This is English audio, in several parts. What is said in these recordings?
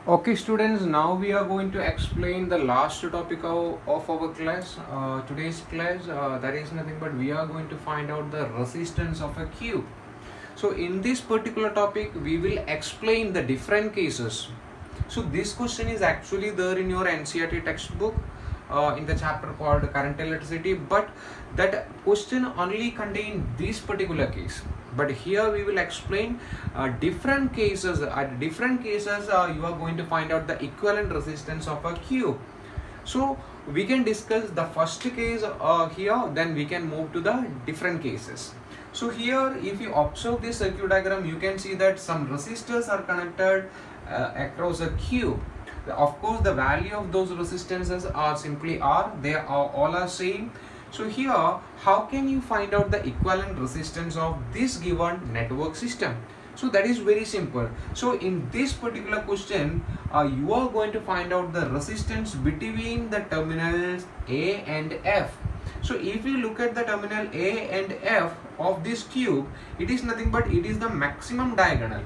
Okay, students, now we are going to explain the last topic of our class. Today's class, that is nothing but we are going to find out the resistance of a cube. So, in this particular topic, we will explain the different cases. So, this question is actually there in your NCERT textbook in the chapter called current electricity, but that question only contain this particular case. But here we will explain different cases. At different cases, you are going to find out the equivalent resistance of a cube. So we can discuss the first case here, then we can move to the different cases. So here, if you observe this circuit diagram, you can see that some resistors are connected across a cube. Of course, the value of those resistances are simply R. They are all are same. So here, how can you find out the equivalent resistance of this given network system? So that is very simple. So in this particular question, you are going to find out the resistance between the terminals A and F. So if you look at the terminal A and F of this cube, it is nothing but it is the maximum diagonal,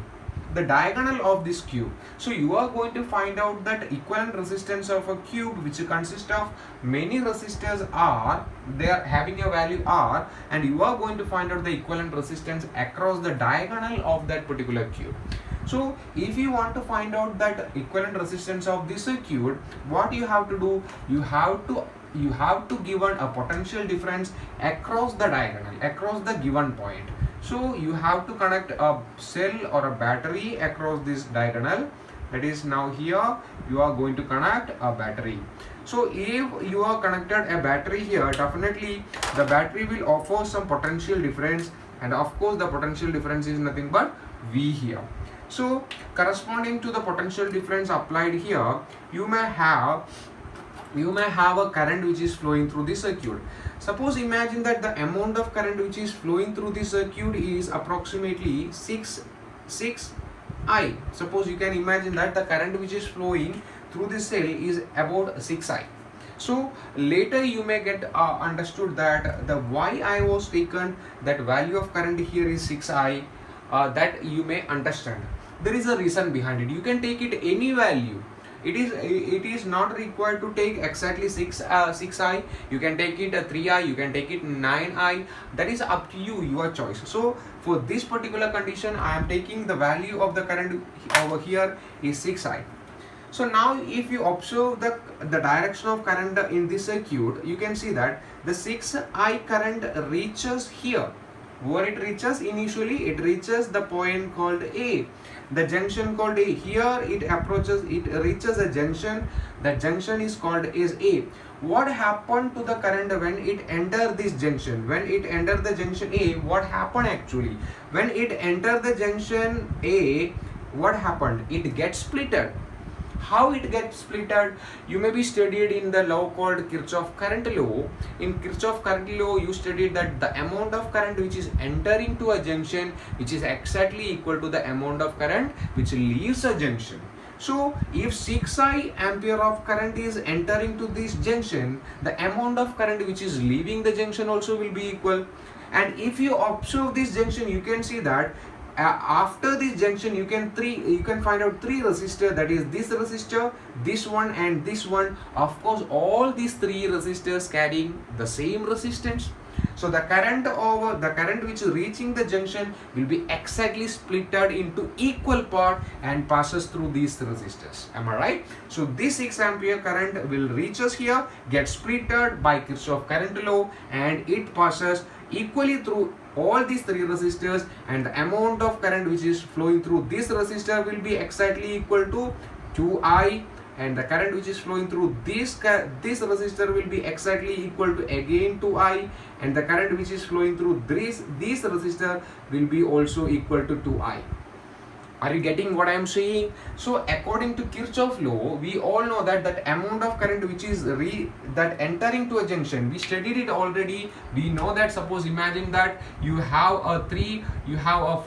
the diagonal of this cube. So you are going to find out that equivalent resistance of a cube which consists of many resistors R, they are having a value R, and you are going to find out the equivalent resistance across the diagonal of that particular cube. So if you want to find out that equivalent resistance of this circuit, what you have to do, you have to given a potential difference across the diagonal, across the given point. So you have to connect a cell or a battery across this diagonal. That is, now here you are going to connect a battery. So if you are connected a battery here, definitely the battery will offer some potential difference, and of course the potential difference is nothing but V here. So corresponding to the potential difference applied here, you may have a current which is flowing through the circuit. Suppose imagine that the amount of current which is flowing through the circuit is approximately 6 I. Suppose you can imagine that the current which is flowing through the cell is about 6 I. So later you may get understood that the why I was taken, that value of current here is 6 I, that you may understand. There is a reason behind it. You can take it any value. It is not required to take exactly 6i. You can take it 3i, you can take it 9i. That is up to you, your choice. So for this particular condition, I am taking the value of the current over here is 6i. So now if you observe the direction of current in this circuit, you can see that the 6i current reaches here. Where it reaches, initially it reaches the point called A, the junction called A. Here it reaches a junction. The junction is called as A. What happened to the current when it entered this junction? When it entered the junction A, what happened actually? When it entered the junction A, what happened? It gets splitted. How it gets splitted? You may be studied in the law called Kirchhoff current law. In Kirchhoff current law, you studied that the amount of current which is entering to a junction, which is exactly equal to the amount of current which leaves a junction. So if 6i ampere of current is entering to this junction, the amount of current which is leaving the junction also will be equal. And if you observe this junction, you can see that after this junction you can find out three resistors, that is this resistor, this one and this one. Of course all these three resistors carrying the same resistance. So the current which is reaching the junction will be exactly splitted into equal part and passes through these resistors. Am I right? So this 6 ampere current will reach us here, get splitted by Kirchhoff current law, and it passes equally through all these three resistors, and the amount of current which is flowing through this resistor will be exactly equal to 2I, and the current which is flowing through this resistor will be exactly equal to again 2I, and the current which is flowing through this resistor will be also equal to 2I. Are you getting what I am saying? So according to Kirchhoff law, we all know that amount of current which is that entering to a junction, we studied it already. We know that, suppose imagine that you have a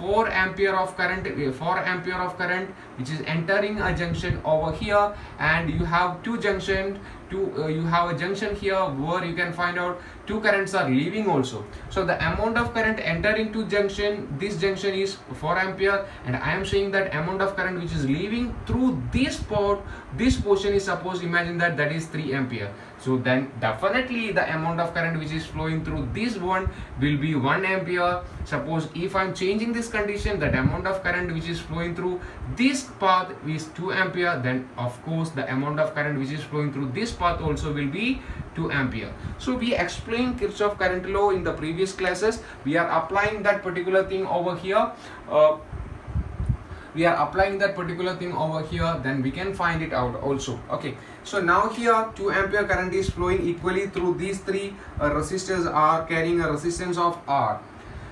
4 ampere of current which is entering a junction over here, and you have two junction, you have a junction here where you can find out two currents are leaving also. So the amount of current entering to junction, this junction is 4 ampere, and I am saying that amount of current which is leaving through this port, this portion is, suppose imagine that is 3 ampere. So then definitely the amount of current which is flowing through this one will be 1 ampere. Suppose if I am changing this condition, that amount of current which is flowing through this path is 2 ampere, then of course the amount of current which is flowing through this path also will be 2 ampere. So we explained Kirchhoff current law in the previous classes. We are applying that particular thing over here. Then we can find it out also. Okay, so now here 2 ampere current is flowing equally through these three resistors are carrying a resistance of R.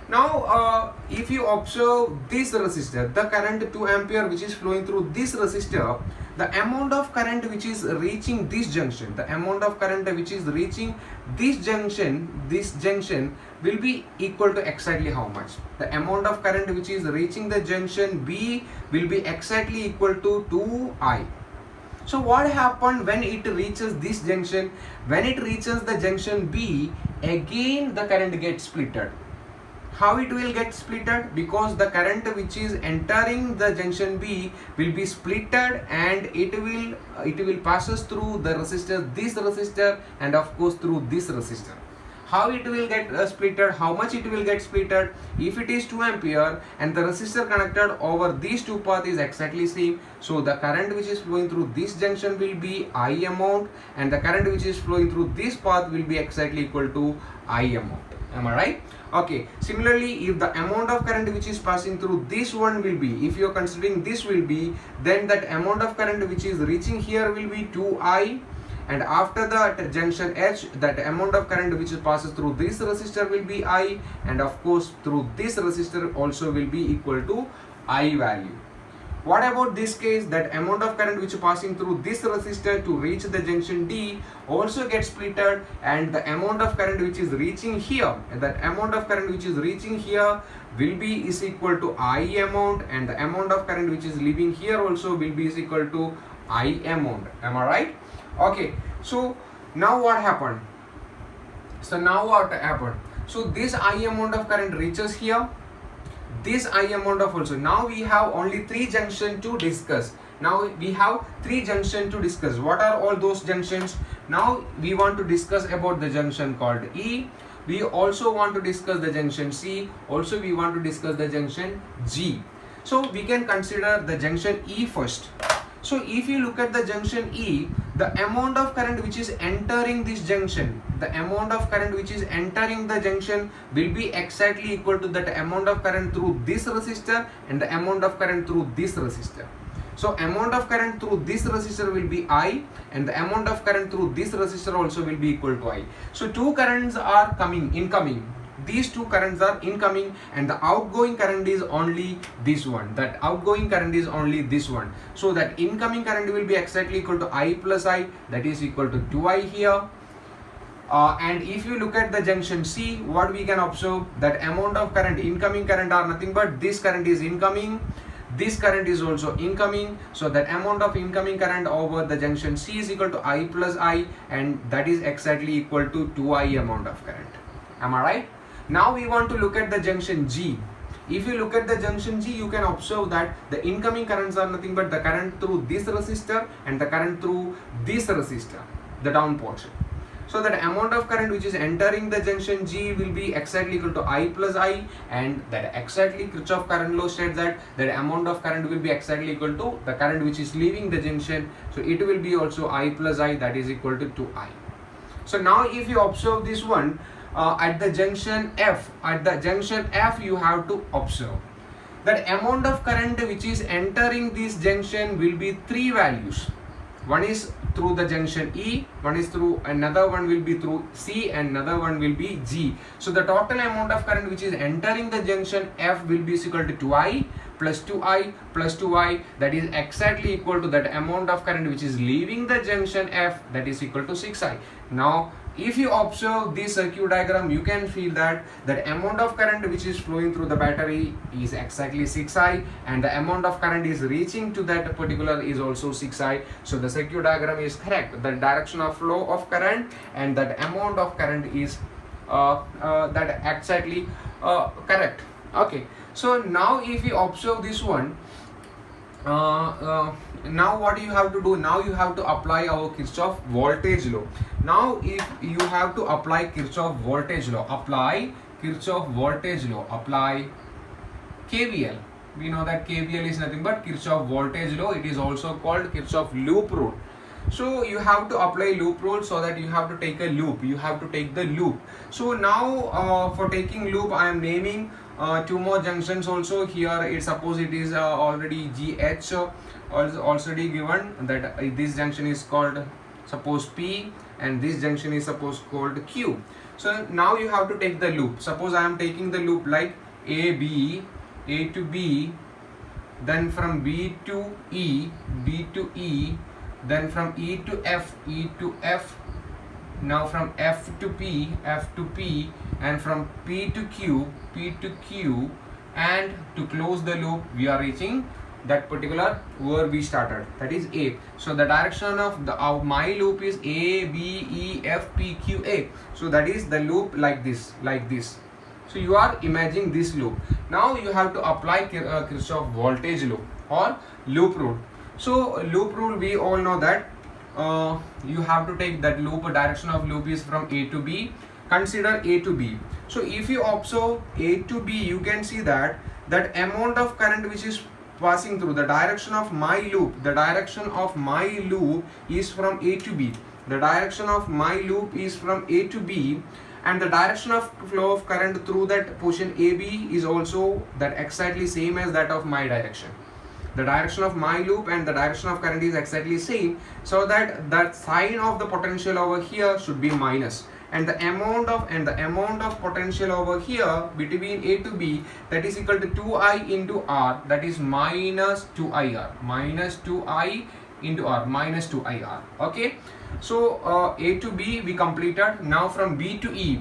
Now if you observe this resistor, the current 2 ampere which is flowing through this resistor, the amount of current which is reaching this junction, this junction will be equal to exactly how much? The amount of current which is reaching the junction B will be exactly equal to 2I. So what happened when it reaches this junction? When it reaches the junction B, again the current gets splitted. How it will get splitted? Because the current which is entering the junction B will be splitted, and it will passes through the resistor, this resistor, and of course through this resistor. How it will get splitted? How much it will get splitted? If it is 2 ampere and the resistor connected over these two paths is exactly same, so the current which is flowing through this junction will be I amount, and the current which is flowing through this path will be exactly equal to I amount. Am I right? Okay, similarly, if the amount of current which is passing through this one will be, if you are considering this will be, then that amount of current which is reaching here will be 2I, and after that junction H, that amount of current which passes through this resistor will be I, and of course through this resistor also will be equal to I value. What about this case? That amount of current which is passing through this resistor to reach the junction D also gets splitted, and the amount of current which is reaching here, will be is equal to I amount, and the amount of current which is leaving here also will be is equal to I amount. Am I right? Okay, so now what happened? So this I amount of current reaches here, this I amount of also. Now we have only 3 junctions to discuss. What are all those junctions? Now we want to discuss about the junction called E. We also want to discuss the junction C. Also we want to discuss the junction G. So we can consider the junction E first. So if you look at the junction E, the amount of current which is entering this junction, will be exactly equal to that amount of current through this resistor and the amount of current through this resistor. So amount of current through this resistor will be I, and the amount of current through this resistor also will be equal to I. So two currents are incoming. These two currents are incoming, and the outgoing current is only this one. So that incoming current will be exactly equal to I plus I, that is equal to 2I here. And if you look at the junction C, what we can observe, that amount of current, incoming current are nothing but this current is incoming, this current is also incoming, so that amount of incoming current over the junction C is equal to I plus I, and that is exactly equal to 2I amount of current. Am I right? Now we want to look at the junction G. If you look at the junction G, you can observe that the incoming currents are nothing but the current through this resistor and the current through this resistor, the down portion. So that amount of current which is entering the junction G will be exactly equal to I plus I, and that exactly Kirchhoff current law states that amount of current will be exactly equal to the current which is leaving the junction. So it will be also I plus I, that is equal to 2I. So now if you observe this one, at the junction F, you have to observe that amount of current which is entering this junction will be 3 values. One is through the junction E, another one will be through C, and another one will be G. So the total amount of current which is entering the junction F will be equal to 2I plus 2I plus 2I, that is exactly equal to that amount of current which is leaving the junction F, that is equal to 6I. Now if you observe this circuit diagram, you can feel that the amount of current which is flowing through the battery is exactly 6I, and the amount of current is reaching to that particular is also 6I. So the circuit diagram is correct. The direction of flow of current and that amount of current is that exactly correct. Okay, so now if you observe this one, now what you have to do, now you have to apply our Kirchhoff voltage law. Now if you have to apply Kirchhoff voltage law, apply Kirchhoff voltage law, apply KVL. We know that KVL is nothing but Kirchhoff voltage law. It is also called Kirchhoff loop rule. So you have to apply loop rule, so that you have to take a loop, you have to take the loop. So now for taking loop, I am naming two more junctions also here. It suppose it is already GH already given that this junction is called suppose P, and this junction is suppose called Q. So now you have to take the loop. Suppose I am taking the loop like A to B, then from B to E, then from E to F, now from F to P, and from P to Q, and to close the loop we are reaching that particular where we started, that is A. So the direction of my loop is A, B, E, F, P, Q, A. So that is the loop like this. So you are imagining this loop. Now you have to apply Kirchhoff voltage law or loop rule. So loop rule, we all know that you have to take that loop, direction of loop is from A to B. Consider A to B. So if you observe A to B, you can see that amount of current which is passing through the direction of my loop, is from A to B. The direction of my loop is from A to B, and the direction of flow of current through that portion AB is also that exactly same as that of my direction. The direction of my loop and the direction of current is exactly same, so that sign of the potential over here should be minus, and the amount of potential over here between A to B, that is equal to 2I into R, that is minus 2IR, minus 2IR. Okay, so A to B we completed. Now from B to E,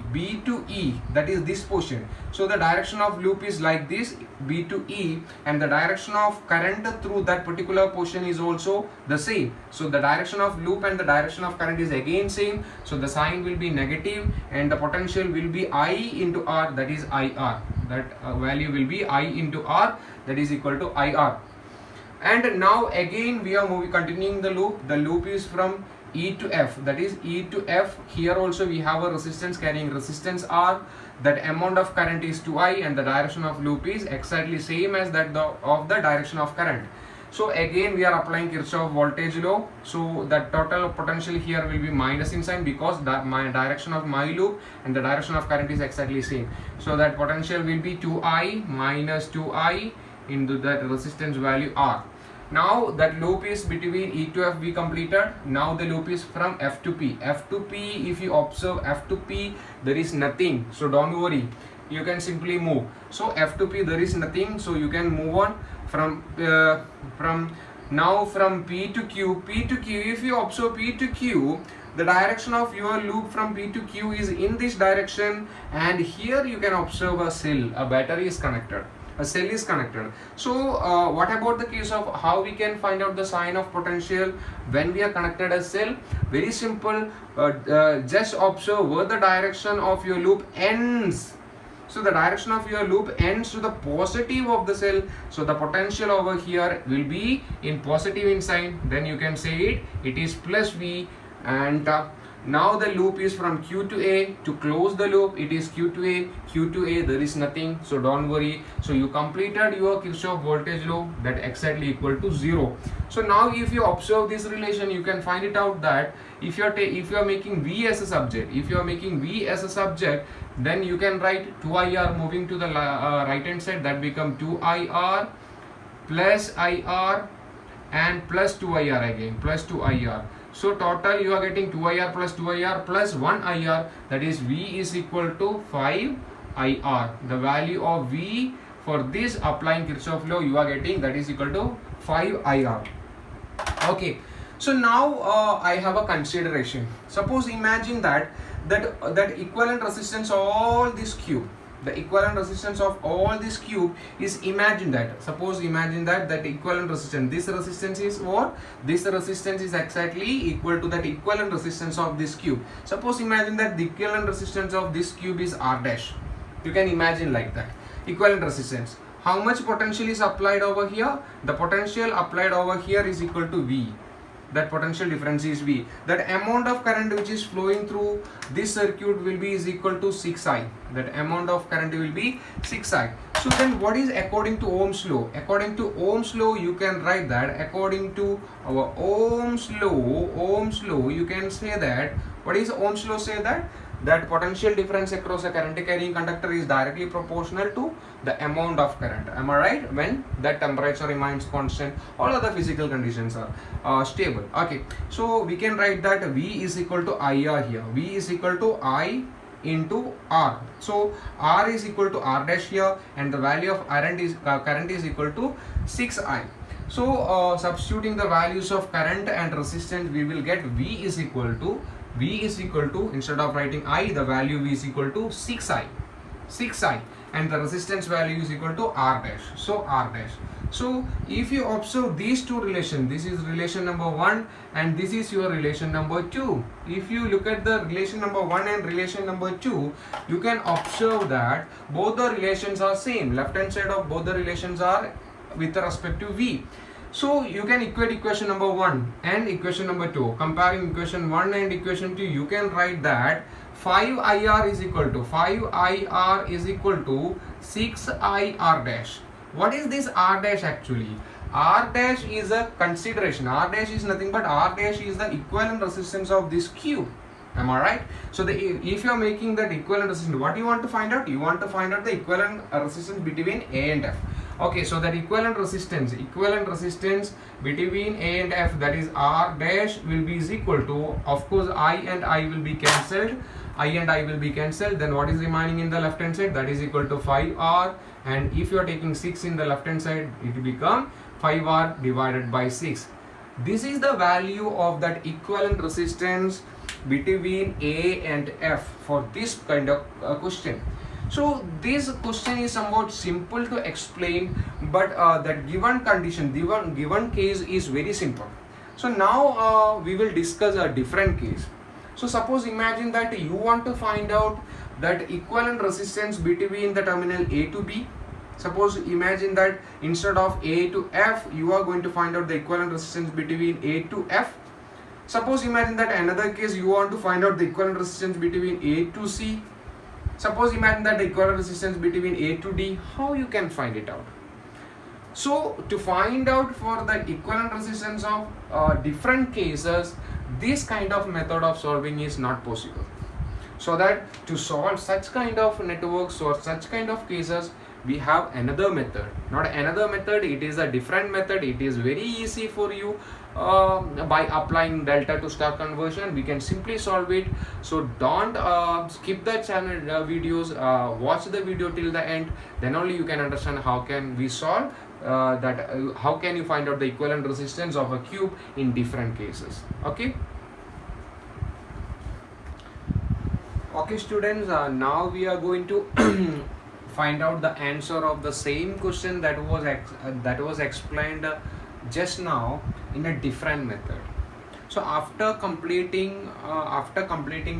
that is this portion. So the direction of loop is like this, B to E, and the direction of current through that particular portion is also the same. So the direction of loop and the direction of current is again same. So the sign will be negative, and the potential will be I into R, that is IR. That value will be I into R, that is equal to IR. And now again we are continuing the loop. The loop is from E to F, that is E to F. Here also we have a resistance carrying resistance R. That amount of current is 2I, and the direction of loop is exactly same as that of the direction of current. So again we are applying Kirchhoff voltage law. So the total potential here will be minus in sign, because my direction of my loop and the direction of current is exactly same. So that potential will be 2I minus 2I into that resistance value R. Now that loop is between E to F we completed. Now the loop is from F to P. If you observe F to P, there is nothing, so don't worry, you can simply move. So F to P there is nothing, so you can move on from P to Q. If you observe P to Q, the direction of your loop from P to Q is in this direction, and here you can observe a cell, a battery is connected, a cell is connected. So what about the case of how we can find out the sign of potential when we are connected a cell? Very simple, just observe where the direction of your loop ends. So the direction of your loop ends to the positive of the cell, so the potential over here will be in positive in sign. Then you can say it is plus V, and now the loop is from Q to A. To close the loop, it is Q to A, there is nothing, so don't worry. So you completed your Kirchhoff voltage law, that exactly equal to 0. So now if you observe this relation, you can find it out that if you are making V as a subject, then you can write 2IR moving to the right hand side, that become 2IR plus IR and plus 2IR again, plus 2IR. So total you are getting 2IR plus 1IR, that is V is equal to 5IR. The value of V for this applying Kirchhoff law you are getting, that is equal to 5IR. Okay, so now I have a consideration. Suppose imagine that that equivalent resistance of all this cube, the equivalent resistance of all this cube is, imagine that, suppose imagine that equivalent resistance, this resistance is what, this resistance is exactly equal to that equivalent resistance of this cube. Suppose imagine that the equivalent resistance of this cube is R dash. You can imagine like that, equivalent resistance. How much potential is applied over here? The potential applied over here is equal to V. That potential difference is V. That amount of current which is flowing through this circuit will be is equal to 6I. That amount of current will be 6I. So then what is according to Ohm's law? According to Ohm's law, you can write that according to our Ohm's law, you can say that, what is Ohm's law say that potential difference across a current carrying conductor is directly proportional to the amount of current. Am I right? When that temperature remains constant, all other physical conditions are stable. Okay, so we can write that V is equal to IR here. V is equal to I into R. So R is equal to R dash here, and the value of current is equal to 6I. So substituting the values of current and resistance, we will get V is equal to, instead of writing I, the value V is equal to 6I, and the resistance value is equal to R dash. So R dash. So if you observe these two relations, this is relation number 1 and this is your relation number 2. If you look at the relation number 1 and relation number 2, you can observe that both the relations are same. Left hand side of both the relations are with respect to V. So you can equate equation number 1 and equation number 2. Comparing equation 1 and equation 2, you can write that 5IR is equal to 6IR dash. What is this R dash actually? R dash is a consideration. R dash is nothing but R dash is the equivalent resistance of this cube. Am I right? So if you are making that equivalent resistance, what do you want to find out? You want to find out the equivalent resistance between A and F. Okay, so that equivalent resistance between A and F, that is R dash, will be is equal to, of course, I and I will be cancelled. Then what is remaining in the left hand side? That is equal to 5R, and if you are taking 6 in the left hand side, it will become 5R divided by 6. This is the value of that equivalent resistance between A and F for this kind of question. So this question is somewhat simple to explain, but that given condition, given case is very simple. So now we will discuss a different case. So suppose imagine that you want to find out that equivalent resistance between the terminal A to B. Suppose imagine that instead of A to F, you are going to find out the equivalent resistance between A to F. Suppose imagine that another case, you want to find out the equivalent resistance between A to C. Suppose imagine that the equivalent resistance between A to D. How you can find it out? So to find out for the equivalent resistance of different cases, this kind of method of solving is not possible. So that to solve such kind of networks or such kind of cases, we have another method. Not another method, it is a different method. It is very easy for you. By applying delta to star conversion, we can simply solve it. So don't skip the channel videos, watch the video till the end, then only you can understand how can we solve how can you find out the equivalent resistance of a cube in different cases. Okay students, now we are going to find out the answer of the same question that was explained just now in a different method. So after completing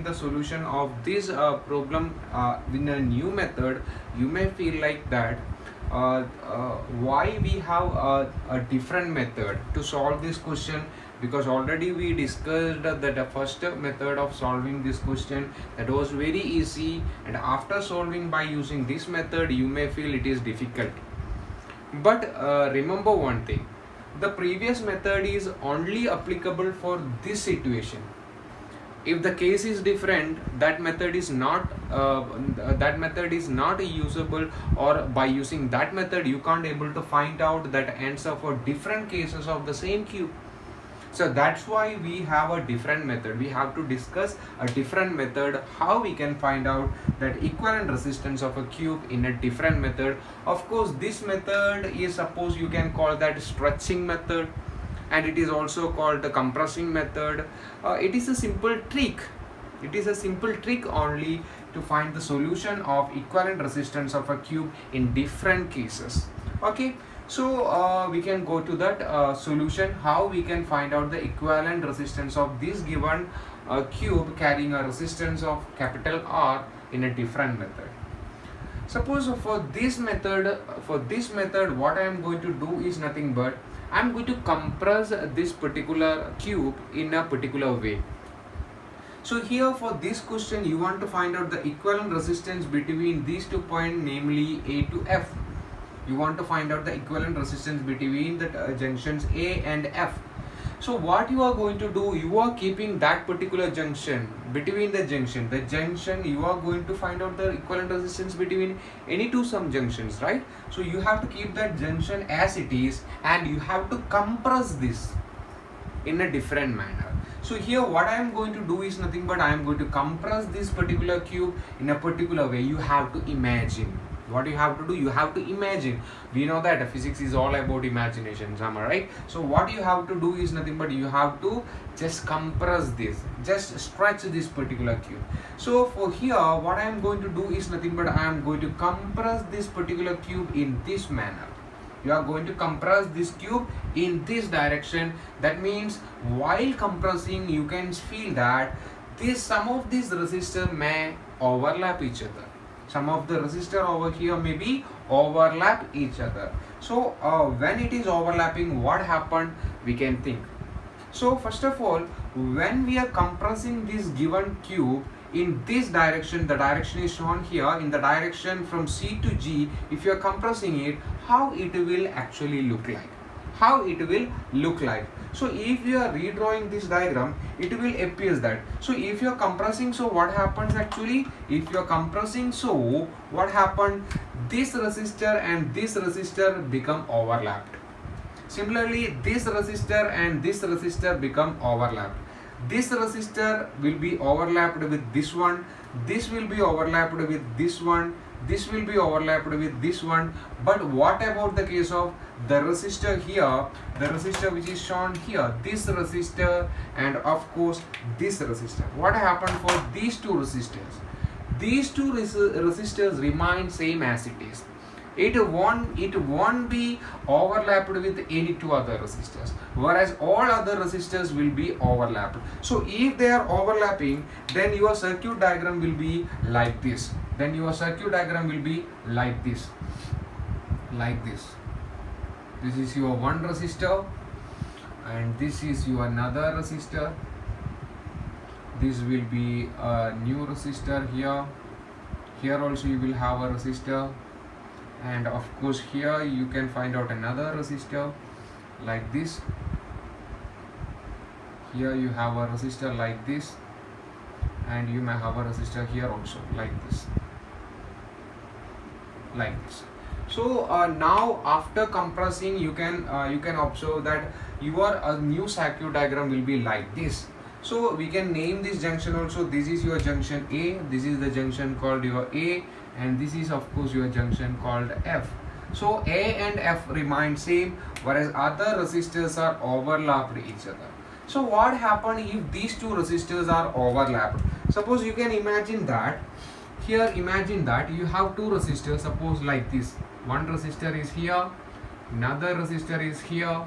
the solution of this problem in a new method, you may feel like that why we have a different method to solve this question, because already we discussed that the first method of solving this question, that was very easy, and after solving by using this method, you may feel it is difficult. But remember one thing, the previous method is only applicable for this situation. If the case is different, that method is not usable, or by using that method you can't able to find out that answer for different cases of the same cube. So that's why we have a different method. We have to discuss a different method, how we can find out that equivalent resistance of a cube in a different method. Of course, this method is, suppose you can call that stretching method, and it is also called the compressing method. It is a simple trick It is a simple trick only to find the solution of equivalent resistance of a cube in different cases. Okay, so we can go to that solution, how we can find out the equivalent resistance of this given cube carrying a resistance of capital R in a different method. Suppose for this method, what I am going to do is nothing but I am going to compress this particular cube in a particular way. So here for this question you want to find out the equivalent resistance between these 2 points, namely A to F. You want to find out the equivalent resistance between the junctions A and F. So what you are going to do, you are keeping that particular junction, between the junction you are going to find out the equivalent resistance between any two some junctions, right? So you have to keep that junction as it is and you have to compress this in a different manner. So here what I am going to do is nothing but I am going to compress this particular cube in a particular way. You have to imagine. What you have to do, you have to imagine. We know that physics is all about imagination, am I right? So what you have to do is nothing but you have to just compress this, just stretch this particular cube. So for here what I am going to do is nothing but I am going to compress this particular cube in this manner. You are going to compress this cube in this direction. That means while compressing you can feel that some of these resistors may overlap each other. Some of the resistor over here may be overlap each other. So when it is overlapping, what happened, we can think. So first of all, when we are compressing this given cube in this direction, the direction is shown here, in the direction from C to G, if you are compressing it, how it will actually look like. So if you are redrawing this diagram, it will appear that. So if you are compressing, so what happens actually? If you are compressing, so what happened? This resistor and this resistor become overlapped. Similarly, this resistor and this resistor become overlapped. This resistor will be overlapped with this one. This will be overlapped with this one. This will be overlapped with this one. But what about the case of the resistor here, the resistor which is shown here, this resistor and of course this resistor? What happened for these two resistors? These two resistors remain same as it is. It won't be overlapped with any two other resistors, whereas all other resistors will be overlapped. So if they are overlapping, then your circuit diagram will be like this. This is your one resistor and this is your another resistor. This will be a new resistor here. Here also you will have a resistor, and of course here you can find out another resistor like this. Here you have a resistor like this, and you may have a resistor here also like this. So now after compressing, you can observe that your new circuit diagram will be like this. So we can name this junction also. This is your junction A, this is the junction called your A, and this is of course your junction called F. So A and F remain same, whereas other resistors are overlapped each other. So what happens if these two resistors are overlapped? Suppose you can imagine that here, imagine that you have two resistors, suppose like this. One resistor is here, another resistor is here,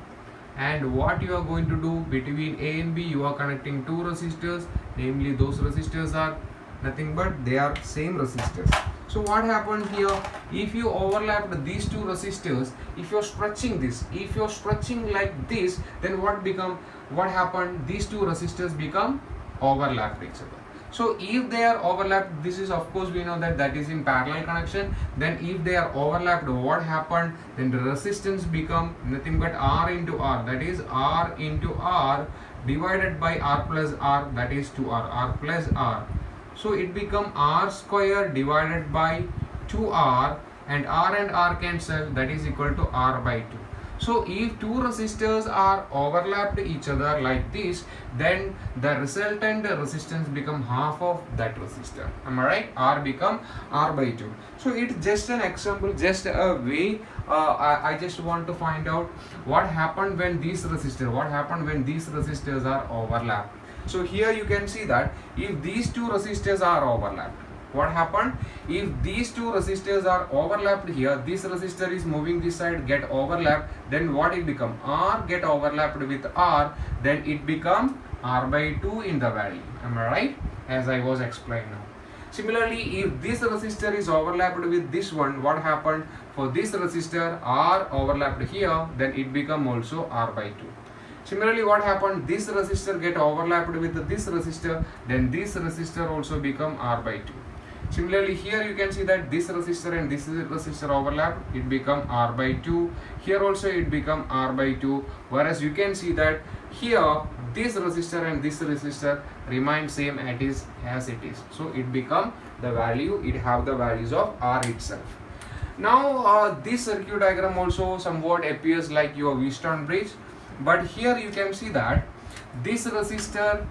and what you are going to do, between A and B you are connecting two resistors, namely those resistors are nothing but they are same resistors. So what happened here, if you overlap these two resistors, if you are stretching this, if you are stretching like this, then what happened, these two resistors become overlapped each other. So if they are overlapped, this is of course we know that is in parallel connection. Then if they are overlapped, what happened, then the resistance become nothing but R into R, that is R into R divided by R plus R, that is 2R, R plus R. So it become R square divided by 2R, and R cancel, that is equal to R by 2. So if two resistors are overlapped each other like this, then the resultant resistance become half of that resistor. Am I right? R become R by 2. So it's just an example, just a way. I just want to find out what happened when these resistors are overlapped. So here you can see that if these two resistors are overlapped, what happened? If these two resistors are overlapped here, this resistor is moving this side, get overlapped, then what it become? R get overlapped with R, then it become R by 2 in the value. Am I right? As I was explaining now. Similarly, if this resistor is overlapped with this one, what happened? For this resistor, R overlapped here, then it become also R by 2. Similarly, what happened? This resistor get overlapped with this resistor, then this resistor also become R by 2. Similarly, here you can see that this resistor and this resistor overlap, it become R by 2. Here also it become R by 2. Whereas you can see that here this resistor and this resistor remain same as it is. So it become the value, it have the values of R itself. Now this circuit diagram also somewhat appears like your Wheatstone bridge, but here you can see that this resistor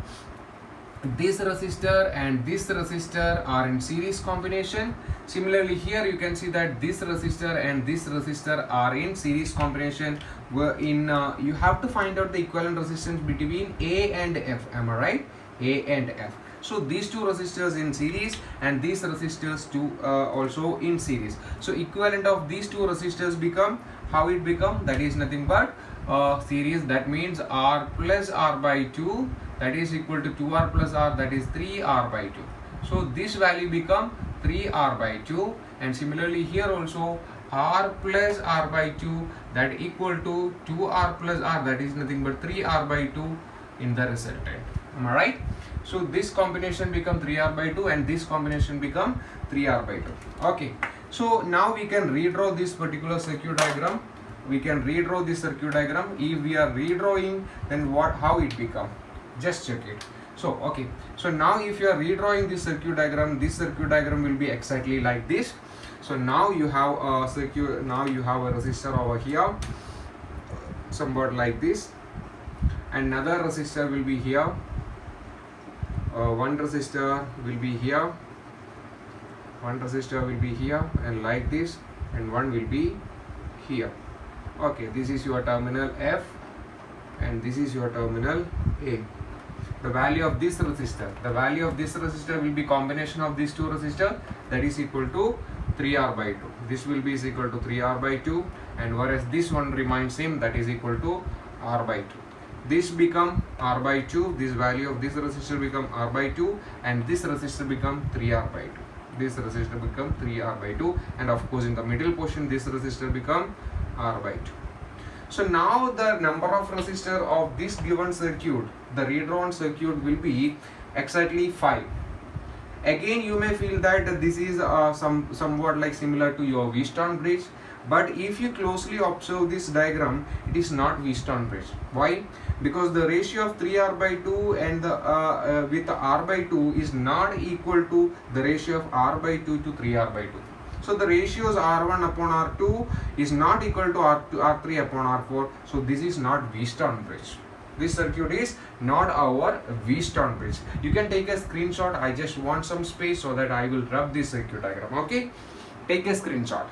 and this resistor are in series combination. Similarly, here you can see that this resistor and this resistor are in series combination. You have to find out the equivalent resistance between A and F. Am I right? A and F. So these two resistors in series and these resistors too also in series. So equivalent of these two resistors become, how it become? That is nothing but series. That means R plus R by 2, that is equal to 2R plus R, that is 3R by 2. So this value become 3R by 2, and similarly here also R plus R by 2, that equal to 2R plus R, that is nothing but 3R by 2 in the resultant. Am I right? So this combination become 3R by 2 and this combination become 3R by 2. Okay. So now we can redraw this particular circuit diagram. We can redraw this circuit diagram. If we are redrawing, then how it become? Just check it. So okay, so now if you are redrawing this circuit diagram will be exactly like this. So now you have a circuit, now you have a resistor over here, somewhat like this. Another resistor will be here. One resistor will be here. One resistor will be here and like this, and one will be here. Okay, this is your terminal F and this is your terminal A. The value of this resistor will be combination of these two resistors, that is equal to 3R by 2. This will be is equal to 3R by 2, and whereas this one remains same, that is equal to R by 2. This become R by 2, this value of this resistor become R by 2, and this resistor become 3R by 2. This resistor become 3R by 2, and of course in the middle portion this resistor become R by 2. So now the number of resistor of this given circuit, the redrawn circuit, will be exactly 5. Again you may feel that this is somewhat like similar to your Wheatstone bridge, but if you closely observe this diagram, it is not Wheatstone bridge. Why? Because the ratio of 3R by 2 and the with the R by 2 is not equal to the ratio of R by 2 to 3R by 2. So the ratios R1 upon R2 is not equal to R3 upon R4. So this is not Wheatstone bridge. This circuit is not our Wheatstone bridge. You can take a screenshot. I just want some space so that I will rub this circuit diagram. Okay, take a screenshot.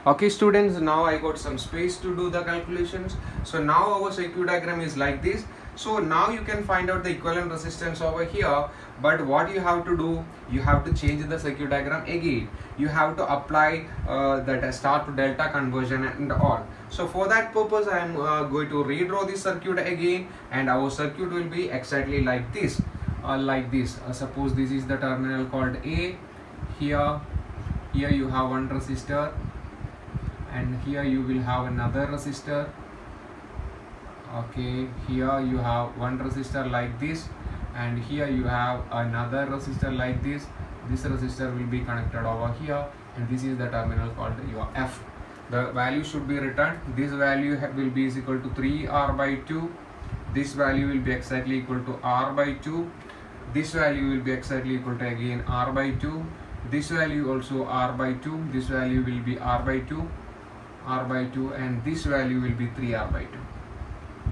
Okay students, now I got some space to do the calculations. So now our circuit diagram is like this. So now you can find out the equivalent resistance over here, but what you have to do, you have to change the circuit diagram again. You have to apply that star to delta conversion and all. So for that purpose I am going to redraw this circuit again, and our circuit will be exactly like this. Suppose this is the terminal called A. Here you have one resistor, and here you will have another resistor. Okay, here you have one resistor like this, and here you have another resistor like this. This resistor will be connected over here, and this is the terminal called your F. The value should be written. This value will be is equal to 3R by 2. This value will be exactly equal to R by 2. This value will be exactly equal to again R by 2. This value also R by 2. This value will be R by 2, and this value will be 3R by 2.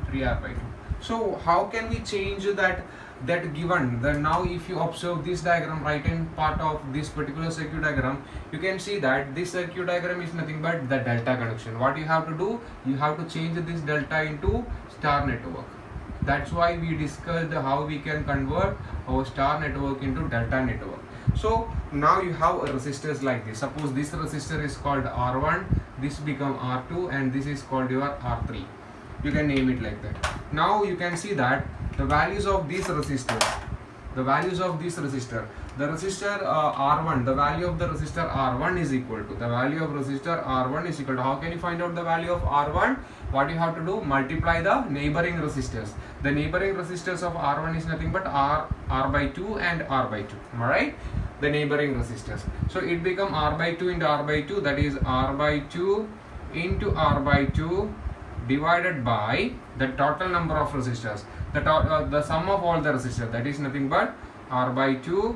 3R by 2. So how can we change that given? Then now if you observe this diagram, right hand part of this particular circuit diagram, you can see that this circuit diagram is nothing but the delta connection. What you have to do, you have to change this delta into star network. That's why we discussed how we can convert our star network into delta network. So now you have resistors like this. Suppose this resistor is called R1, this become R2, and this is called your R3. You can name it like that. Now you can see that the values of these resistors, the resistor R1, the value of the resistor R1 is equal to, how can you find out the value of R1? What you have to do, multiply the neighboring resistors. The neighboring resistors of R1 is nothing but R by 2 and R by 2. Am I right? The neighboring resistors. So it become R by 2 into R by 2, that is R by 2 into R by 2 divided by the total number of resistors. The sum of all the resistors, that is nothing but R by 2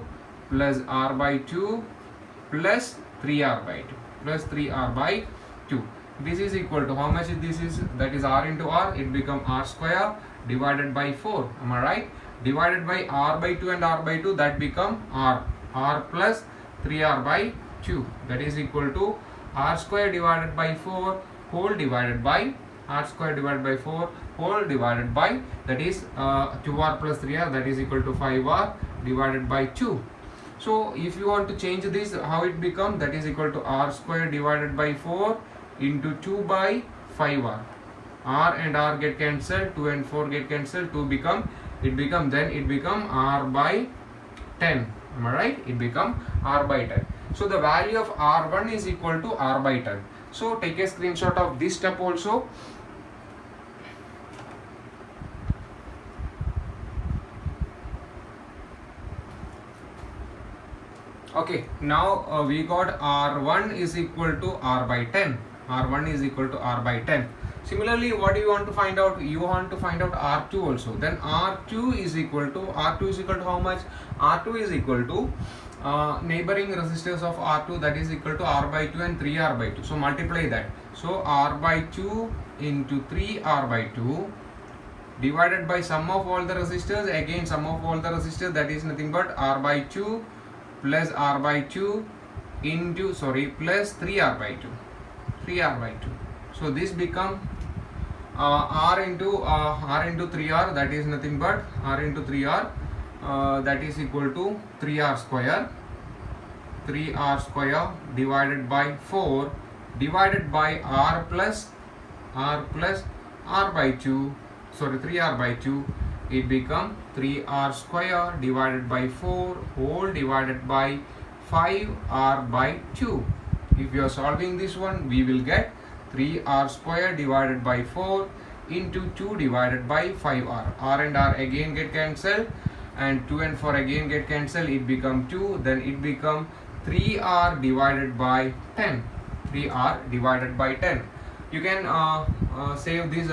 plus R by 2 plus 3R by 2 plus 3R by 2. This is equal to how much this is? That is R into R. It become R square divided by 4. Am I right? Divided by R by 2 and R by 2, that become R plus 3R by 2. That is equal to R square divided by 4 whole divided by R square divided by 4 whole divided by, that is 2R plus 3R, that is equal to 5R divided by 2. So if you want to change this, how it become? That is equal to R square divided by 4 into 2 by 5R. R and R get cancelled, 2 and 4 get cancelled, it become R by 10. Am I right? It become R by 10. So the value of R1 is equal to R by 10. So take a screenshot of this step also. Okay, now we got R1 is equal to R by 10. R1 is equal to R by 10. Similarly, what do you want to find out? You want to find out R2 also. Then R2 is equal to how much? R2 is equal to neighboring resistors of R2, that is equal to R by 2 and 3R by 2. So multiply that. So R by 2 into 3R by 2 divided by sum of all the resistors, again sum of all the resistors, that is nothing but R by 2 plus R by 2 into plus 3R by 2. So this become R into 3R, that is nothing but R into 3R, that is equal to 3R square divided by 4 divided by R plus R by 2, 3R by 2. It become 3R square divided by 4 whole divided by 5R by 2. If you are solving this one, we will get 3R square divided by 4 into 2 divided by 5R. R and R again get cancelled, and 2 and 4 again get cancelled. It become 2. Then it become 3R divided by 10. 3R divided by 10. You can save these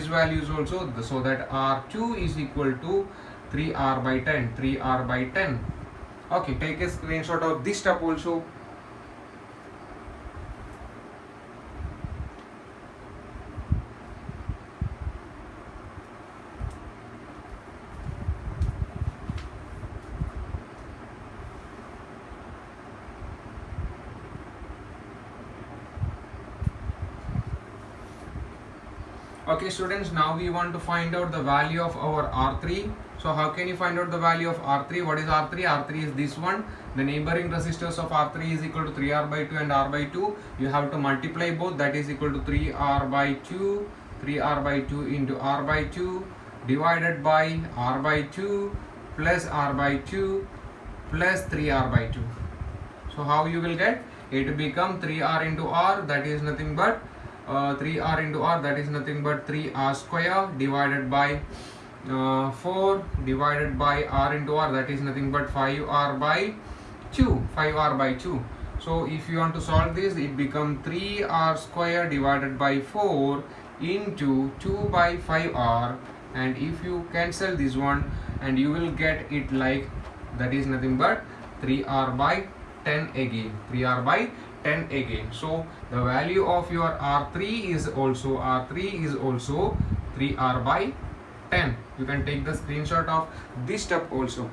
values also, so that R2 is equal to 3R by 10. 3R by 10. Okay, take a screenshot of this step also. Okay students, now we want to find out the value of our R3. So how can you find out the value of R3? What is R3? R3 is this one. The neighboring resistors of R3 is equal to 3R by 2 and R by 2. You have to multiply both, that is equal to 3R by 2 into R by 2 divided by R by 2 plus R by 2 plus 3R by 2. So how you will get? It become 3R into R, that is nothing but 3R into R, that is nothing but 3R square divided by 4 divided by R into R, that is nothing but 5R by 2. 5R by 2. So if you want to solve this, it become 3R square divided by 4 into 2 by 5R, and if you cancel this one, and you will get it like, that is nothing but 3R by 10 again. 3R by 10 again. So the value of your R3 is also 3R by 10. You can take the screenshot of this step also.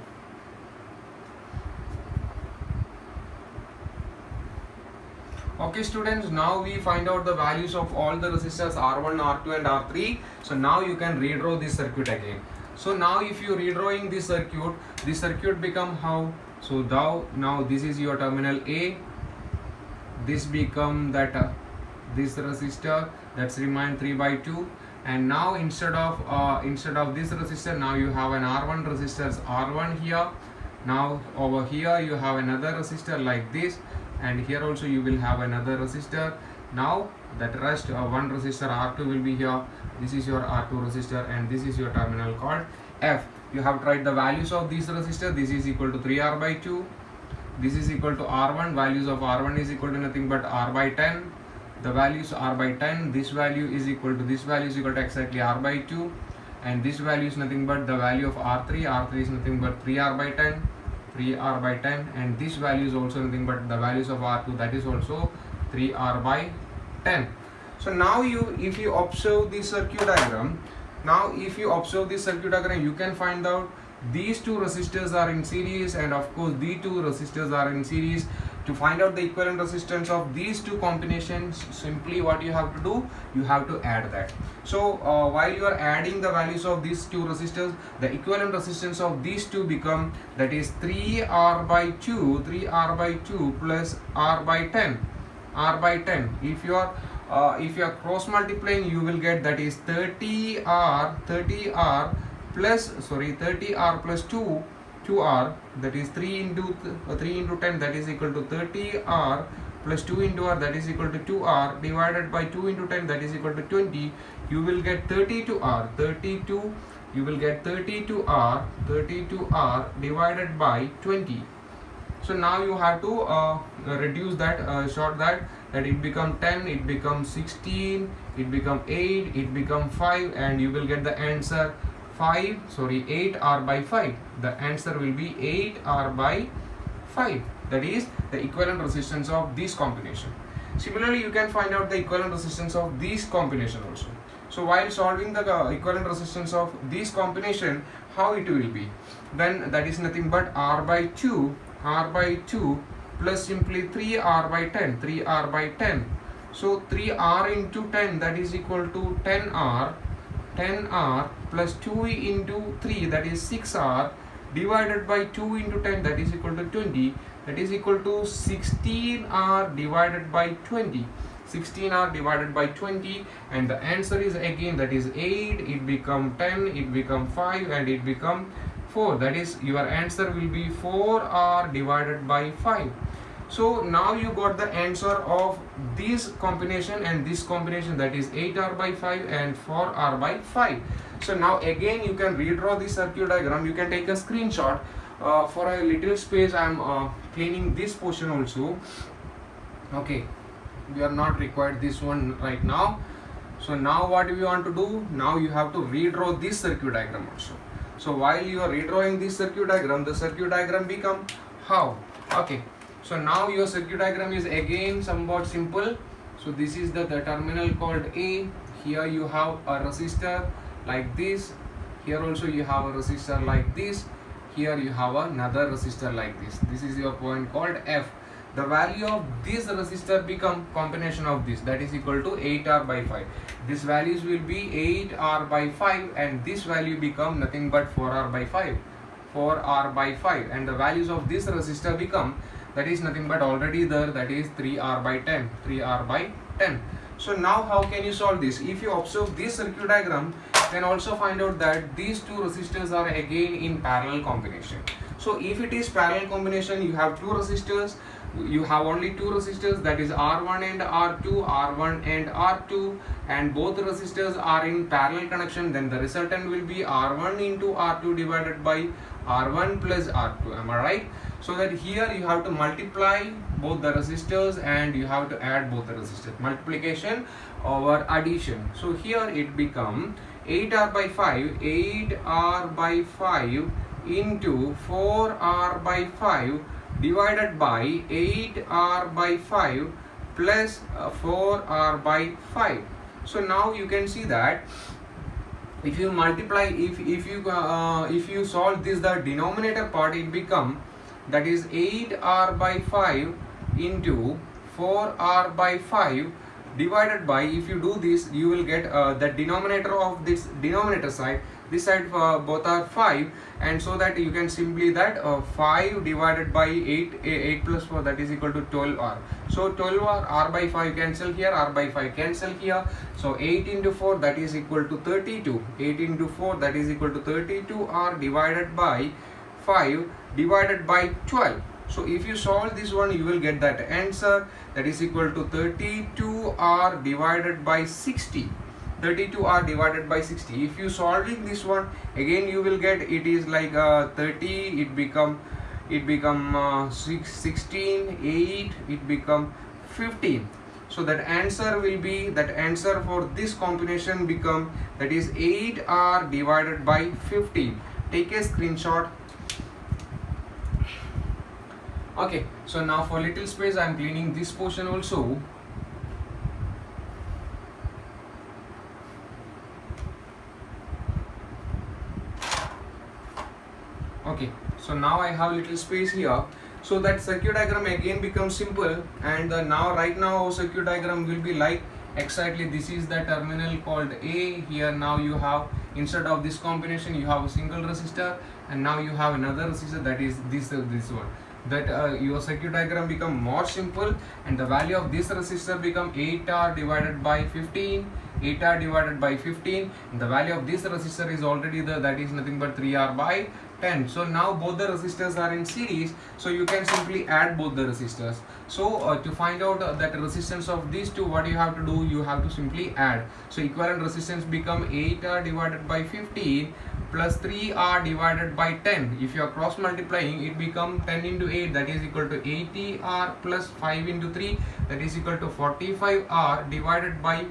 Okay students, now we find out the values of all the resistors R1, R2 and R3. So now you can redraw this circuit again. So now if you redrawing this circuit become how? So now this is your terminal A, this become that this resistor, that's remain 3 by 2, and now instead of this resistor, now you have an R1 resistors R1 here. Now over here you have another resistor like this, and here also you will have another resistor. Now that rest one resistor R2 will be here. This is your R2 resistor, and this is your terminal called F. You have tried the values of these resistor. This is equal to 3R by 2. This is equal to R1. Values of R1 is equal to nothing but R by 10. The values R by 10. This value is equal to this value is equal to exactly R by 2. And this value is nothing but the value of R3. R3 is nothing but 3R by 10. 3R by 10, and this value is also nothing but the values of R2, that is also 3R by 10. So now if you observe the circuit diagram, you can find out these two resistors are in series, and of course these two resistors are in series. To find out the equivalent resistance of these two combinations, simply what you have to do, you have to add that. So while you are adding the values of these two resistors, the equivalent resistance of these two become, that is 3R by 2 plus R by 10. If you are cross multiplying, you will get, that is 30R plus 2R, that is 3 into 10, that is equal to 30R plus 2 into R, that is equal to 2R, divided by 2 into 10, that is equal to 20. You will get 32R. You will get 32R divided by 20. So now you have to reduce that, short that it become 10, it becomes 16, it become 8, it become 5, and you will get the answer 8R by 5. The answer will be 8R by 5. That is the equivalent resistance of this combination. Similarly, you can find out the equivalent resistance of this combination also. So while solving the equivalent resistance of this combination, how it will be? Then that is nothing but R by 2 plus simply 3R by 10. So 3R into 10, that is equal to 10R plus 2 into 3, that is 6R, divided by 2 into 10, that is equal to 20, that is equal to 16R divided by 20. 16R divided by 20, and the answer is again, that is 8, it become 10, it become 5, and it become 4. That is, your answer will be 4R divided by 5. So now you got the answer of this combination and this combination, that is 8R by 5 and 4R by 5. So now again you can redraw the circuit diagram. You can take a screenshot. For a little space I am cleaning this portion also. Okay, we are not required this one right now. So now what we want to do, now you have to redraw this circuit diagram also. So while you are redrawing this circuit diagram, the circuit diagram become how? Okay, so now your circuit diagram is again somewhat simple. So this is the terminal called A. Here you have a resistor like this. Here also you have a resistor like this. Here you have another resistor like this. This is your point called F. The value of this resistor become combination of this, that is equal to 8R by 5. This values will be 8R by 5, and this value become nothing but 4R by 5. 4R by 5, and the values of this resistor become, that is nothing but already there, that is 3R by 10. 3R by 10. So now how can you solve this? If you observe this circuit diagram, then also find out that these two resistors are again in parallel combination. So if it is parallel combination, you have two resistors, you have only two resistors, that is R1 and R2, and both resistors are in parallel connection, then the resultant will be R1 into R2 divided by R1 plus R2. Am I right? So that here you have to multiply both the resistors and you have to add both the resistors. Multiplication over addition. So here it become 8R by 5 into 4R by 5 divided by 8R by 5 plus 4R by 5. So now you can see that if you multiply, if you solve this, the denominator part, it become, that is 8r by 5 into 4r by 5 divided by, if you do this, you will get the denominator of this denominator side, this side both are 5, and so that you can simply that 5 divided by 8 plus 4, that is equal to 12r. So 12r, r by 5 cancel here, r by 5 cancel here, so 8 into 4, that is equal to 32, 8 into 4, that is equal to 32r divided by 5 divided by 12. So if you solve this one, you will get that answer, that is equal to 32r divided by 60. 32r divided by 60. If you solving this one, again you will get, it is like 30, it become 16, 8, it become 15. So that answer will be, that answer for this combination become, that is 8r divided by 15. Take a screenshot. Okay, so now for little space, I am cleaning this portion also. Okay, so now I have little space here, so that circuit diagram again becomes simple, and now right now our circuit diagram will be like exactly this is the terminal called A. Here now you have, instead of this combination, you have a single resistor, and now you have another resistor, that is this one. That your circuit diagram become more simple, and the value of this resistor become 8r divided by 15, 8r divided by 15, and the value of this resistor is already the, that is nothing but 3r by 10. So now both the resistors are in series, so you can simply add both the resistors. So to find out that resistance of these two, what you have to do, you have to simply add. So equivalent resistance become 8r divided by 15 plus 3r divided by 10. If you are cross multiplying, it become 10 into 8, that is equal to 80r plus 5 into 3, that is equal to 45r divided by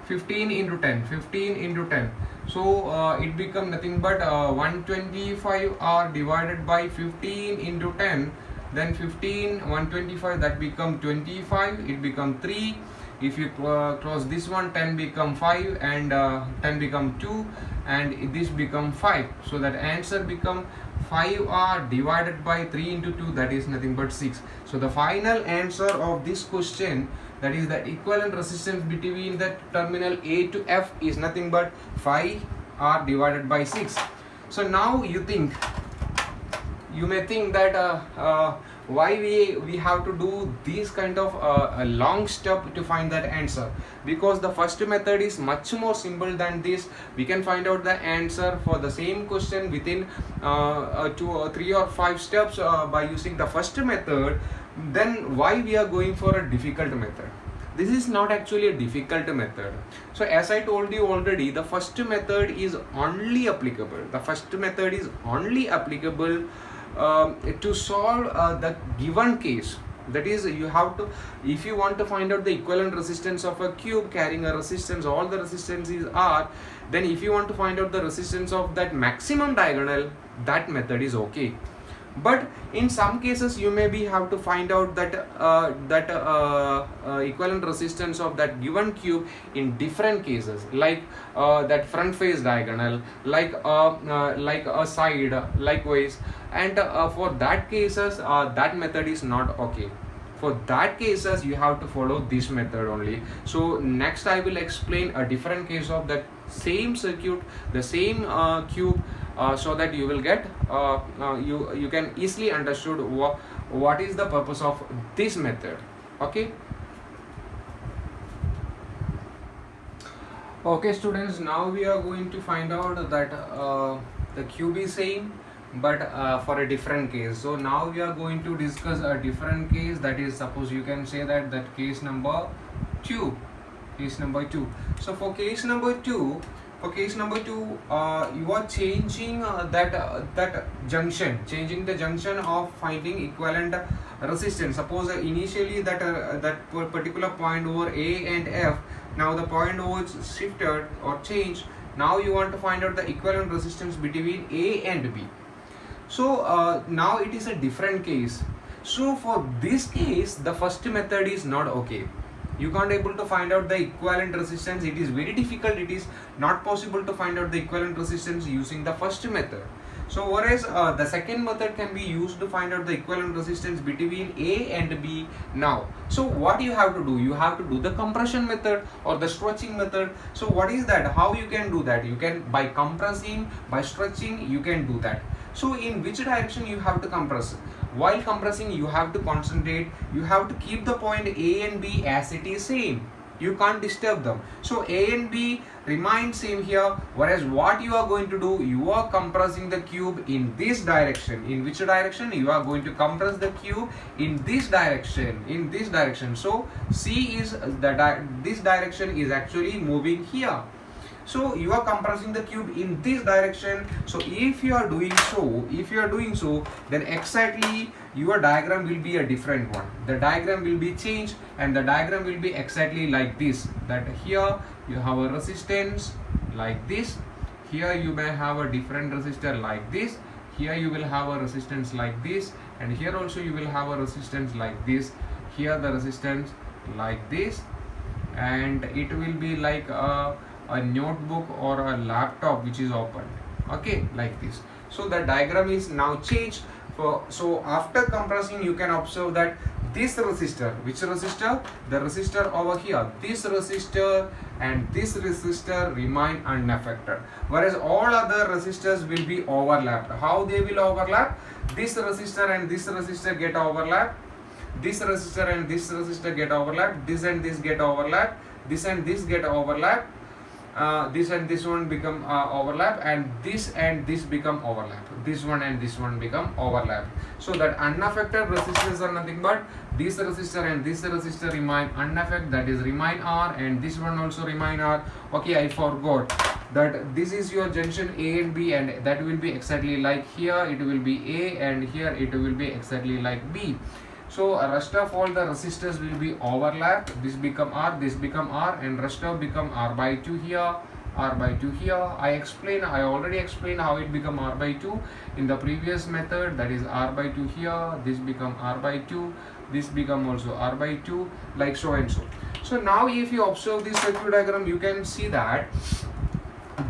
15 into 10, 15 into 10. So it become nothing but 125r divided by 15 into 10, then 15, 125, that become 25, it become 3. If you cross this one, 10 become 5, and 10 become 2, and this become 5. So that answer become 5r divided by 3 into 2, that is nothing but 6. So the final answer of this question, that is the equivalent resistance between the terminal A to F, is nothing but 5r divided by 6. So now you may think that why we have to do this kind of a long step to find that answer, because the first method is much more simple than this. We can find out the answer for the same question within 2 or 3 or 5 steps by using the first method. Then why we are going for a difficult method? This is not actually a difficult method. So as I told you already, the first method is only applicable. The first method is only applicable to solve the given case. That is, you have to, if you want to find out the equivalent resistance of a cube carrying a resistance, all the resistance is R, then if you want to find out the resistance of that maximum diagonal, that method is okay. But in some cases you maybe have to find out that equivalent resistance of that given cube in different cases, like that front face diagonal, like a side likewise, and for that cases that method is not okay. For that cases you have to follow this method only. So next I will explain a different case of that same circuit, the same cube, so that you will get you can easily understood what is the purpose of this method. Okay students, now we are going to find out that the cube is same, but for a different case. So now we are going to discuss a different case, that is, suppose you can say that case number 2. So for case number 2, you are changing that junction, changing the junction of finding equivalent resistance. Suppose initially that particular point over A and F, now the point was shifted or changed. Now you want to find out the equivalent resistance between A and B. So now it is a different case. So for this case, the first method is not okay. You can't able to find out the equivalent resistance. It is very difficult. It is not possible to find out the equivalent resistance using the first method. So whereas the second method can be used to find out the equivalent resistance between A and B now. So what you have to do? You have to do the compression method or the stretching method. So what is that? How you can do that? You can by compressing, by stretching, you can do that. So in which direction you have to compress? While compressing, you have to concentrate. You have to keep the point A and B as it is same. You can't disturb them. So A and B remain same here, whereas what you are going to do, you are compressing the cube in this direction. In which direction? You are going to compress the cube in this direction. So C is this direction is actually moving here. So you are compressing the cube in this direction. So if you are doing so, then exactly your diagram will be a different one. The diagram will be changed, and the diagram will be exactly like this. That here you have a resistance like this. Here you may have a different resistor like this. Here you will have a resistance like this, and here also you will have a resistance like this. Here the resistance like this, and it will be like a notebook or a laptop which is open, okay, like this. So the diagram is now changed. So after compressing, you can observe that this resistor, which resistor? The resistor over here, this resistor and this resistor remain unaffected, whereas all other resistors will be overlapped. How they will overlap? This resistor and this resistor get overlapped, this resistor and this resistor get overlapped, this and this get overlapped, this and this get overlapped, this and this one become overlap, and this become overlap. This one and this one become overlap. So that unaffected resistors are nothing but this resistor and this resistor remain unaffected, that is remain R, and this one also remain R. Okay, I forgot that this is your junction A and B, and that will be exactly like here it will be A, and here it will be exactly like B. So rest of all the resistors will be overlapped. This become R, this become R, and rest of become R by 2 here, R by 2 here. I already explained how it become R by 2 in the previous method. That is R by 2 here, this become R by 2, this become also R by 2, like so and so. So now if you observe this circuit diagram, you can see that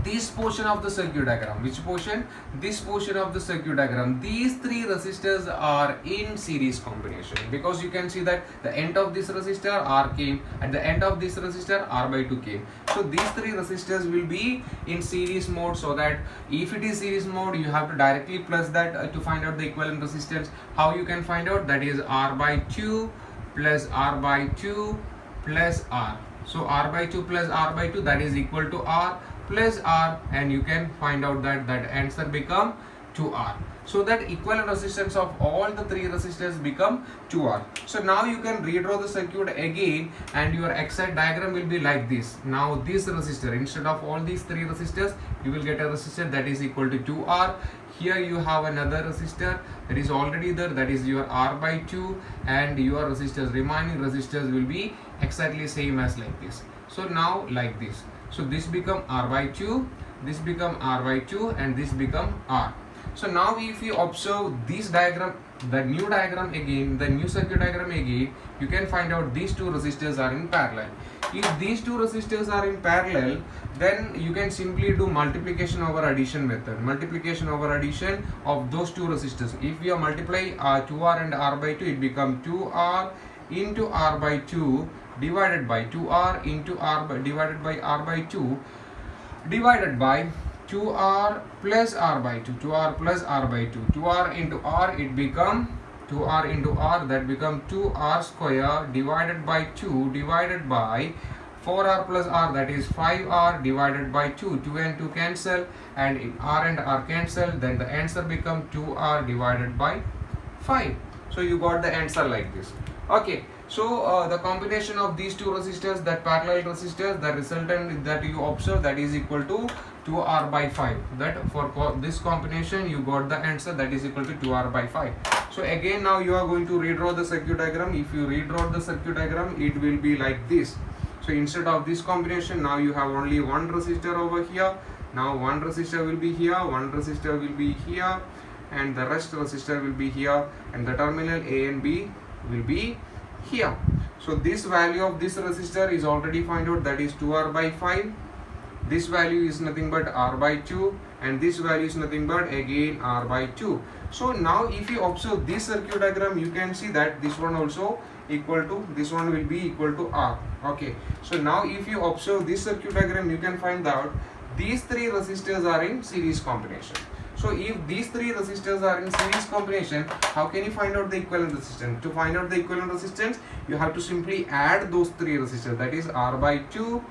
this portion of the circuit diagram, which portion? This portion of the circuit diagram, these three resistors are in series combination, because you can see that the end of this resistor R came, at the end of this resistor R by 2 came. So these three resistors will be in series mode, so that if it is series mode, you have to directly plus that to find out the equivalent resistance. How you can find out? That is R by 2 plus R by 2 plus R. So R by 2 plus R by 2, that is equal to R plus R, and you can find out that answer become 2R. So that equivalent resistance of all the three resistors become 2R. So now you can redraw the circuit again, and your exact diagram will be like this. Now this resistor, instead of all these three resistors, you will get a resistor that is equal to 2R. Here you have another resistor that is already there, that is your R by 2, and your remaining resistors will be exactly same as like this. So now like this. So this become R by 2, this become R by 2, and this become R. So now if you observe this diagram, the new diagram again, the new circuit diagram again, you can find out these two resistors are in parallel. If these two resistors are in parallel, then you can simply do multiplication over addition method. Multiplication over addition of those two resistors. If you multiply 2R and R by 2, it becomes 2R into R by 2 divided by 2R into divided by R by 2 divided by 2R plus R by 2, 2R plus R by 2, 2R into R, it become 2R into R, that become 2R square divided by 2 divided by 4R plus R, that is 5R divided by 2, 2 and 2 cancel, and R and R cancel, then the answer become 2R divided by 5. So you got the answer like this. Okay, so the combination of these two resistors, that parallel resistors, the resultant that you observe, that is equal to 2R by 5. That for this combination you got the answer, that is equal to 2R by 5. So again now you are going to redraw the circuit diagram. If you redraw the circuit diagram, it will be like this. So instead of this combination, now you have only one resistor over here. Now one resistor will be here, one resistor will be here, and the rest resistor will be here, and the terminal A and B will be here. So this value of this resistor is already found out, that is 2R by 5. This value is nothing but R by 2, and this value is nothing but again R by 2. So now if you observe this circuit diagram, you can see that this one also equal to, this one will be equal to R. Okay, so now if you observe this circuit diagram, you can find out these three resistors are in series combination. So if these three resistors are in series combination, how can you find out the equivalent resistance? To find out the equivalent resistance, you have to simply add those three resistors, that is R by 2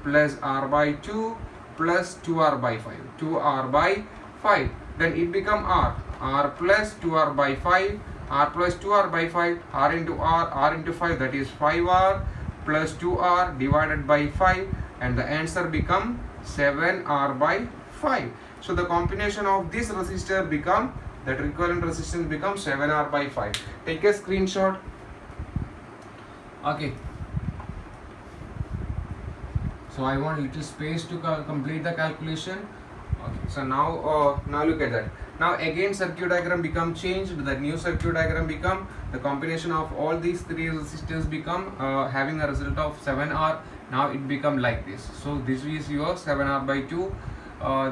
plus R by 2 plus 2R by 5. 2R by 5. Then it become R. R plus 2R by 5. R plus 2R by 5. R into R. R into 5, that is 5R plus 2R divided by 5. And the answer become 7R by 5. So the combination of this resistor become, that equivalent resistance becomes 7R by 5. Take a screenshot. Okay. So I want little space to complete the calculation. Okay. So now look at that. Now again circuit diagram become changed. The new circuit diagram become, the combination of all these three resistors become having a result of 7R. Now it become like this. So this is your 7R by 2.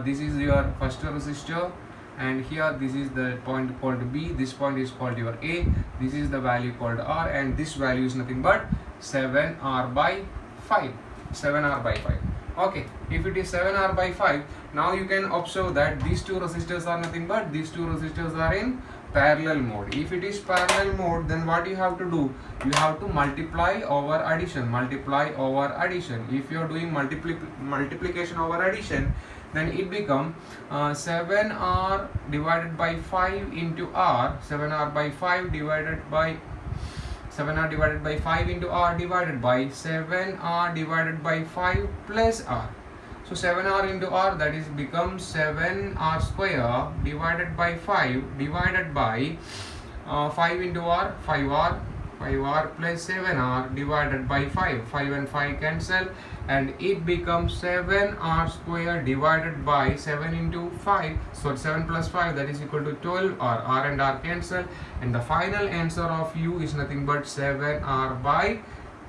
This is your first resistor, and here this is the point called B, this point is called your A, this is the value called R, and this value is nothing but 7R by 5. 7R by 5. Okay, if it is 7R by 5, now you can observe that these two resistors are nothing but, these two resistors are in parallel mode. If it is parallel mode, then what you have to do? You have to multiply over addition. Multiply over addition. If you are doing multiplication over addition, then it become 7R divided by 5 into R. 7R by 5 divided by 7R divided by 5 into R divided by 7R divided by 5 plus R. So 7R into R, that is becomes 7R square divided by 5 divided by 5 into R, 5R. 5R plus 7R divided by 5. 5 and 5 cancel, and it becomes 7R square divided by 7 into 5. So 7 plus 5, that is equal to 12. R and R cancel, and the final answer of U is nothing but 7R by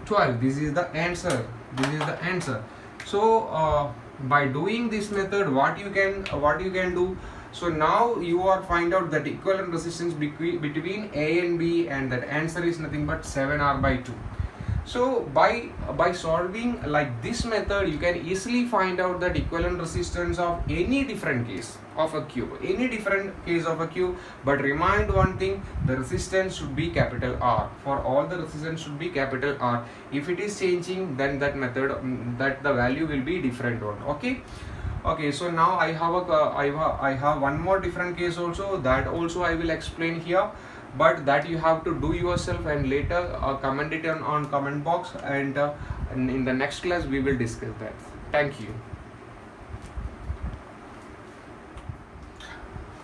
12. This is the answer. This is the answer. So by doing this method, what you can do? So now you are find out that equivalent resistance between A and B, and that answer is nothing but 7R by 2. So by solving like this method, you can easily find out that equivalent resistance of any different case of a cube, but remind one thing, the resistance should be capital R. For all the resistance should be capital R. If it is changing, then that method, that the value will be different one. Okay, so now I have one more different case also, that also I will explain here, but that you have to do yourself, and later comment it on comment box, and in the next class we will discuss that. Thank you.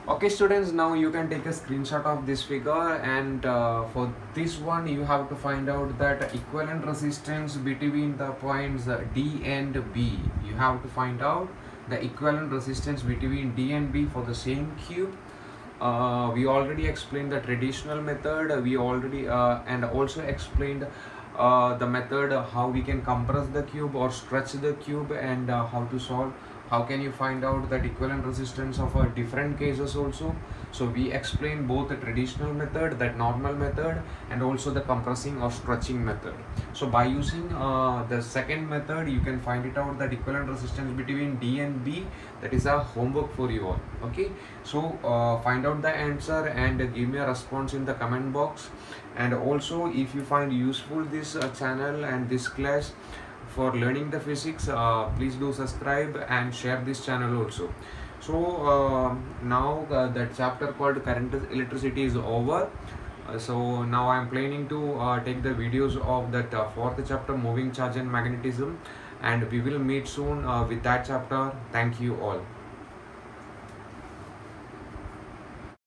Okay students, now you can take a screenshot of this figure, and for this one you have to find out that equivalent resistance between the points D and B. You have to find out the equivalent resistance between D and B for the same cube. We already explained the traditional method. We already and also explained the method how we can compress the cube or stretch the cube, and how to solve, how can you find out that equivalent resistance of different cases also. So we explained both the traditional method, that normal method, and also the compressing or stretching method. So by using the second method, you can find it out that equivalent resistance between D and B. That is a homework for you all. Okay, so find out the answer and give me a response in the comment box. And also, if you find useful this channel and this class for learning the physics, please do subscribe and share this channel also. So now that chapter called current electricity is over. So now I am planning to take the videos of that fourth chapter, moving charge and magnetism, and we will meet soon with that chapter. Thank you all.